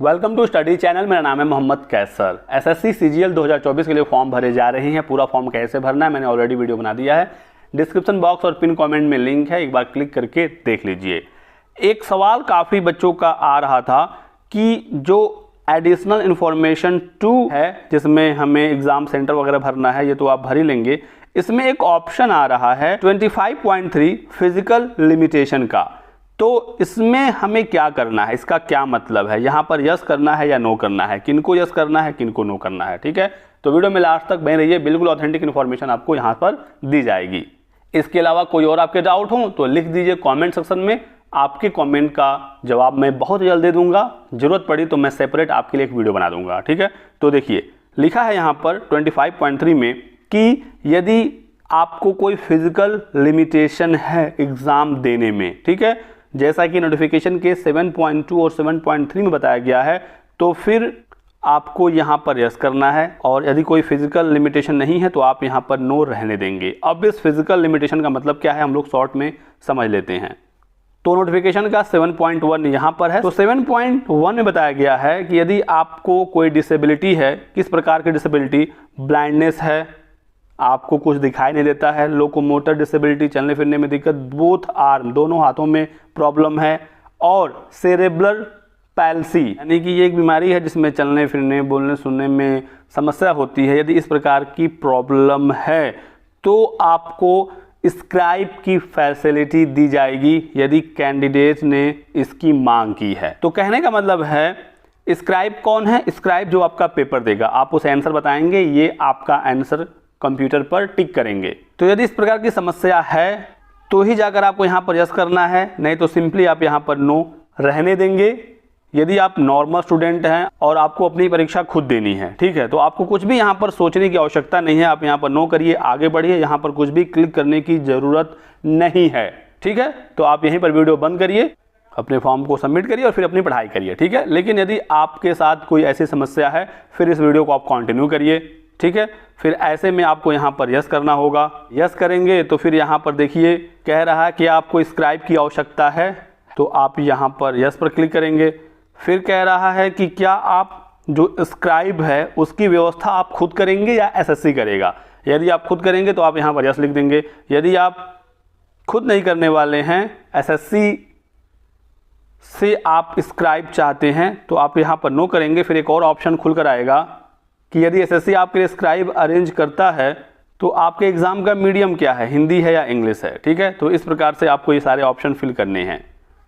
Welcome to study channel. मेरा नाम है मोहम्मद कैसर। एसएससी सीजीएल 2024 के लिए फॉर्म भरे जा रहे हैं। पूरा फॉर्म कैसे भरना है मैंने ऑलरेडी वीडियो बना दिया है। डिस्क्रिप्शन बॉक्स और पिन कमेंट में लिंक है, एक बार क्लिक करके देख लीजिए। एक सवाल काफ़ी बच्चों का आ रहा था कि जो एडिशनल इन्फॉर्मेशन 2 है जिसमें हमें एग्ज़ाम सेंटर वगैरह भरना है, ये तो आप भर ही लेंगे। इसमें एक ऑप्शन आ रहा है 25.3 फिजिकल लिमिटेशन का। तो इसमें हमें क्या करना है, इसका क्या मतलब है, यहाँ पर यस करना है या नो करना है, किनको यस करना है किनको नो करना है। ठीक है, तो वीडियो में लास्ट तक बने रहिए, बिल्कुल ऑथेंटिक इन्फॉर्मेशन आपको यहाँ पर दी जाएगी। इसके अलावा कोई और आपके डाउट हो तो लिख दीजिए कमेंट सेक्शन में, आपके कमेंट का जवाब मैं बहुत जल्द दे दूंगा। जरूरत पड़ी तो मैं सेपरेट आपके लिए एक वीडियो बना दूंगा। ठीक है, तो देखिए लिखा है यहाँ पर 25.3 में कि यदि आपको कोई फिजिकल लिमिटेशन है एग्जाम देने में, ठीक है, जैसा कि नोटिफिकेशन के 7.2 और 7.3 में बताया गया है, तो फिर आपको यहाँ पर यस करना है। और यदि कोई फिजिकल लिमिटेशन नहीं है तो आप यहाँ पर नो रहने देंगे। अब इस फिजिकल लिमिटेशन का मतलब क्या है हम लोग शॉर्ट में समझ लेते हैं। तो नोटिफिकेशन का 7.1 यहाँ पर है। तो 7.1 में बताया गया है कि यदि आपको कोई डिसेबिलिटी है, किस प्रकार की डिसेबिलिटी, ब्लाइंडनेस है, आपको कुछ दिखाई नहीं देता है, लोकोमोटर डिसेबिलिटी, चलने फिरने में दिक्कत, बोथ आर्म दोनों हाथों में प्रॉब्लम है, और सेरेब्रल पैल्सी यानी कि ये एक बीमारी है जिसमें चलने फिरने बोलने सुनने में समस्या होती है। यदि इस प्रकार की प्रॉब्लम है तो आपको स्क्राइब की फैसिलिटी दी जाएगी यदि कैंडिडेट ने इसकी मांग की है। तो कहने का मतलब है स्क्राइब कौन है, स्क्राइब जो आपका पेपर देगा, आप उसे आंसर बताएंगे, ये आपका आंसर कंप्यूटर पर टिक करेंगे। तो यदि इस प्रकार की समस्या है तो ही जाकर आपको यहाँ पर यस करना है, नहीं तो सिंपली आप यहाँ पर नो रहने देंगे। यदि आप नॉर्मल स्टूडेंट हैं और आपको अपनी परीक्षा खुद देनी है, ठीक है, तो आपको कुछ भी यहाँ पर सोचने की आवश्यकता नहीं है। आप यहाँ पर नो करिए, आगे बढ़िए, यहाँ पर कुछ भी क्लिक करने की ज़रूरत नहीं है। ठीक है, तो आप यहीं पर वीडियो बंद करिए, अपने फॉर्म को सबमिट करिए और फिर अपनी पढ़ाई करिए। ठीक है, लेकिन यदि आपके साथ कोई ऐसी समस्या है फिर इस वीडियो को आप कंटिन्यू करिए। ठीक है, फिर ऐसे में आपको यहाँ पर यस करना होगा। यस करेंगे तो फिर यहाँ पर देखिए कह रहा है कि आपको स्क्राइब की आवश्यकता है, तो आप यहाँ पर यस पर क्लिक करेंगे। फिर कह रहा है कि क्या आप जो स्क्राइब है उसकी व्यवस्था आप खुद करेंगे या एसएससी करेगा। यदि आप खुद करेंगे तो आप यहाँ पर यस लिख देंगे। यदि आप खुद नहीं करने वाले हैं, एसएससी से आप स्क्राइब चाहते हैं, तो आप यहाँ पर नो करेंगे। फिर एक और ऑप्शन खुल कर आएगा कि यदि एसएससी आपके लिए स्क्राइब अरेंज करता है तो आपके एग्ज़ाम का मीडियम क्या है, हिंदी है या इंग्लिश है। ठीक है, तो इस प्रकार से आपको ये सारे ऑप्शन फिल करने हैं।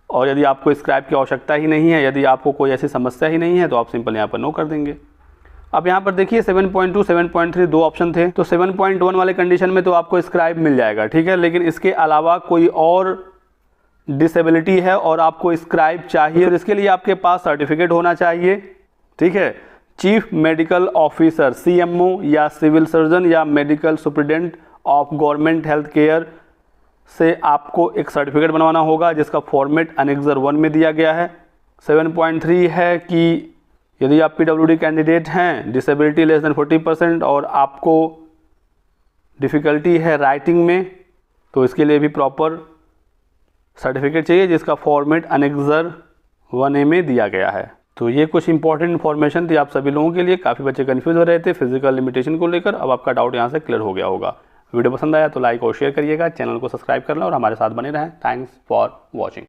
और यदि आपको स्क्राइब की आवश्यकता ही नहीं है, यदि आपको कोई ऐसी समस्या ही नहीं है, तो आप सिंपल यहाँ पर नो कर देंगे। अब यहाँ पर देखिए 7.2 7.3 दो ऑप्शन थे। तो 7.1 वाले कंडीशन में तो आपको स्क्राइब मिल जाएगा, ठीक है, लेकिन इसके अलावा कोई और डिसेबिलिटी है और आपको स्क्राइब चाहिए, तो इसके लिए आपके पास सर्टिफिकेट होना चाहिए। ठीक है, चीफ मेडिकल ऑफिसर CMO या सिविल सर्जन या medical superintendent of government health care से आपको एक सर्टिफिकेट बनवाना होगा जिसका फॉर्मेट अनेक्सर 1 में दिया गया है। 7.3 है कि यदि आप PWD कैंडिडेट हैं, डिसेबिलिटी लेस देन 40% और आपको डिफ़िकल्टी है राइटिंग में, तो इसके लिए भी प्रॉपर सर्टिफिकेट चाहिए जिसका फॉर्मेट अनेक्सर 1A में दिया गया है। तो ये कुछ इंपॉर्टेंट इन्फॉर्मेशन थी आप सभी लोगों के लिए। काफ़ी बच्चे कंफ्यूज हो रहे थे फिजिकल लिमिटेशन को लेकर, अब आपका डाउट यहाँ से क्लियर हो गया होगा। वीडियो पसंद आया तो लाइक और शेयर करिएगा, चैनल को सब्सक्राइब कर लें और हमारे साथ बने रहें। Thanks for watching.